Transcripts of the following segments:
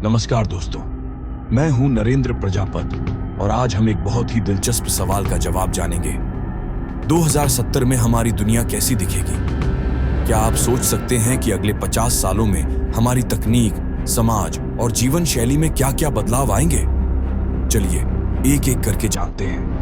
नमस्कार दोस्तों, मैं हूं नरेंद्र प्रजापति और आज हम एक बहुत ही दिलचस्प सवाल का जवाब जानेंगे। 2070 में हमारी दुनिया कैसी दिखेगी? क्या आप सोच सकते हैं कि अगले 50 सालों में हमारी तकनीक, समाज और जीवन शैली में क्या-क्या बदलाव आएंगे? चलिए एक एक करके जानते हैं।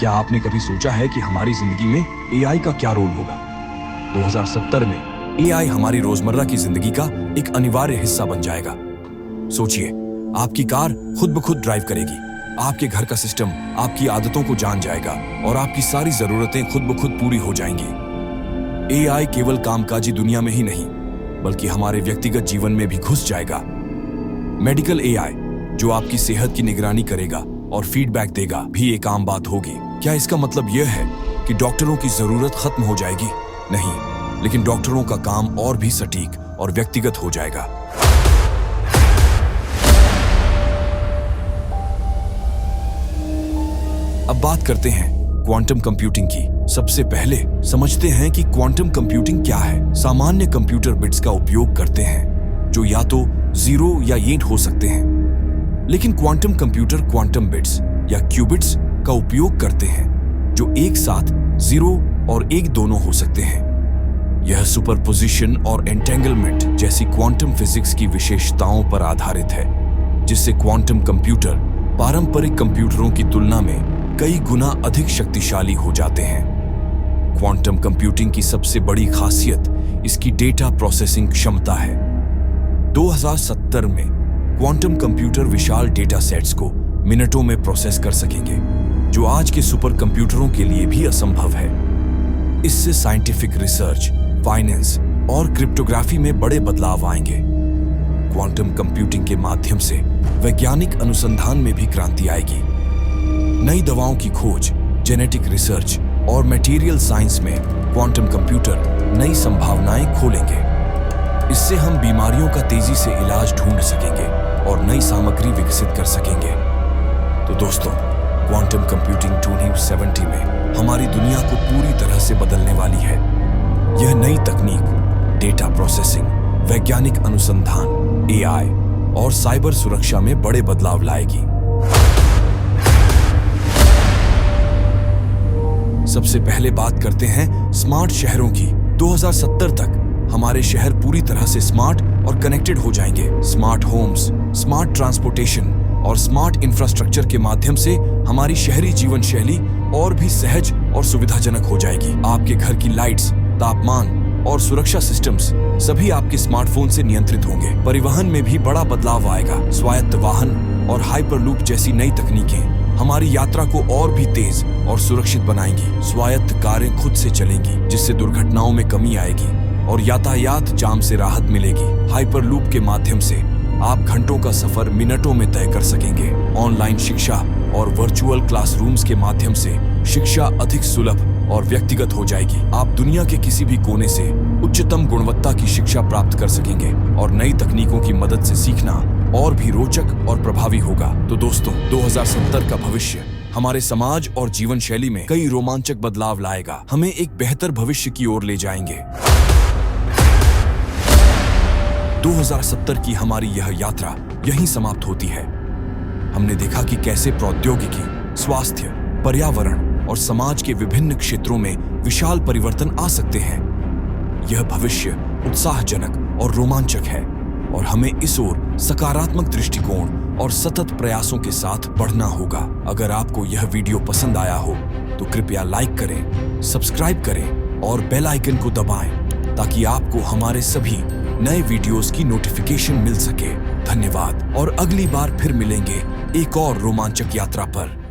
क्या आपने कभी सोचा है कि हमारी जिंदगी में एआई का क्या रोल होगा? 2070 में एआई हमारी रोजमर्रा की जिंदगी का एक अनिवार्य हिस्सा बन जाएगा। सोचिए, आपकी कार खुद ब खुद ड्राइव करेगी, आपके घर का सिस्टम आपकी आदतों को जान जाएगा और आपकी सारी जरूरतें खुद ब खुद पूरी हो जाएंगी। एआई केवल कामकाजी दुनिया में ही नहीं, बल्कि हमारे व्यक्तिगत जीवन में भी घुस जाएगा। मेडिकल एआई, जो आपकी सेहत की निगरानी करेगा और फीडबैक देगा, भी एक आम बात होगी। क्या इसका मतलब यह है कि डॉक्टरों की जरूरत खत्म हो जाएगी? नहीं, लेकिन डॉक्टरों का काम और भी सटीक और व्यक्तिगत हो जाएगा। अब बात करते हैं क्वांटम कंप्यूटिंग की। सबसे पहले समझते हैं कि क्वांटम कंप्यूटिंग क्या है। सामान्य कंप्यूटर बिट्स का उपयोग करते हैं, जो या तो 0 या 1 हो सकते हैं, लेकिन क्वांटम कंप्यूटर क्वांटम बिट्स या क्यूबिट्स का उपयोग करते हैं, जो एक साथ 0 और 1 दोनों हो सकते हैं। यह सुपरपोजिशन और एंटेंगलमेंट जैसी क्वांटम फिजिक्स की विशेषताओं पर आधारित है, जिससे क्वांटम कंप्यूटर पारंपरिक कंप्यूटरों की तुलना में कई गुना अधिक शक्तिशाली हो जाते हैं। क्वांटम कंप्यूटिंग की सबसे बड़ी खासियत इसकी डेटा प्रोसेसिंग क्षमता है। 2070 में क्वांटम कंप्यूटर विशाल डेटा सेट्स को मिनटों में प्रोसेस कर सकेंगे, जो आज के सुपर कंप्यूटरों के लिए भी असंभव है। इससे साइंटिफिक रिसर्च, फाइनेंस और क्रिप्टोग्राफी में बड़े बदलाव आएंगे। क्वांटम कंप्यूटिंग के माध्यम से वैज्ञानिक अनुसंधान में भी क्रांति आएगी। नई दवाओं की खोज, जेनेटिक रिसर्च और मटेरियल साइंस में क्वांटम कंप्यूटर नई संभावनाएं खोलेंगे। इससे हम बीमारियों का तेजी से इलाज ढूंढ सकेंगे और नई सामग्री विकसित कर सकेंगे। तो दोस्तों, क्वांटम कंप्यूटिंग 2070 में हमारी दुनिया को पूरी तरह से बदलने वाली है। यह नई तकनीक डेटा प्रोसेसिंग, वैज्ञानिक अनुसंधान, एआई और साइबर सुरक्षा में बड़े बदलाव लाएगी। सबसे पहले बात करते हैं स्मार्ट शहरों की। 2070 तक हमारे शहर पूरी तरह से स्मार्ट और कनेक्टेड हो जाएंगे। स्मार्ट होम्स, स्मार्ट ट्रांसपोर्टेशन और स्मार्ट इंफ्रास्ट्रक्चर के माध्यम से हमारी शहरी जीवन शैली और भी सहज और सुविधाजनक हो जाएगी। आपके घर की लाइट्स, तापमान और सुरक्षा सिस्टम्स सभी आपके स्मार्टफोन से नियंत्रित होंगे। परिवहन में भी बड़ा बदलाव आएगा। स्वायत्त वाहन और हाइपरलूप जैसी नई तकनीकें हमारी यात्रा को और भी तेज और सुरक्षित बनाएंगी। स्वायत्त कारें खुद से चलेंगी, जिससे दुर्घटनाओं में कमी आएगी और यातायात जाम से राहत मिलेगी। हाइपरलूप के माध्यम से आप घंटों का सफर मिनटों में तय कर सकेंगे। ऑनलाइन शिक्षा और वर्चुअल क्लासरूम्स के माध्यम से शिक्षा अधिक सुलभ और व्यक्तिगत हो जाएगी। आप दुनिया के किसी भी कोने से उच्चतम गुणवत्ता की शिक्षा प्राप्त कर सकेंगे और नई तकनीकों की मदद से सीखना और भी रोचक और प्रभावी होगा। तो दोस्तों, 2070 का भविष्य हमारे समाज और जीवन शैली में कई रोमांचक बदलाव लाएगा, हमें एक बेहतर भविष्य की ओर ले जाएंगे। 2070 की हमारी यह यात्रा यहीं समाप्त होती है। हमने देखा कि कैसे प्रौद्योगिकी, स्वास्थ्य, पर्यावरण और समाज के विभिन्न क्षेत्रों में विशाल परिवर्तन आ सकते हैं। यह भविष्य उत्साहजनक और रोमांचक है और हमें इस ओर सकारात्मक दृष्टिकोण और सतत प्रयासों के साथ बढ़ना होगा। अगर आपको यह वीडियो पसंद आया हो तो कृपया लाइक करें, सब्सक्राइब करें और बेल आइकन को दबाएं, ताकि आपको हमारे सभी नए वीडियोस की नोटिफिकेशन मिल सके। धन्यवाद और अगली बार फिर मिलेंगे एक और रोमांचक यात्रा पर।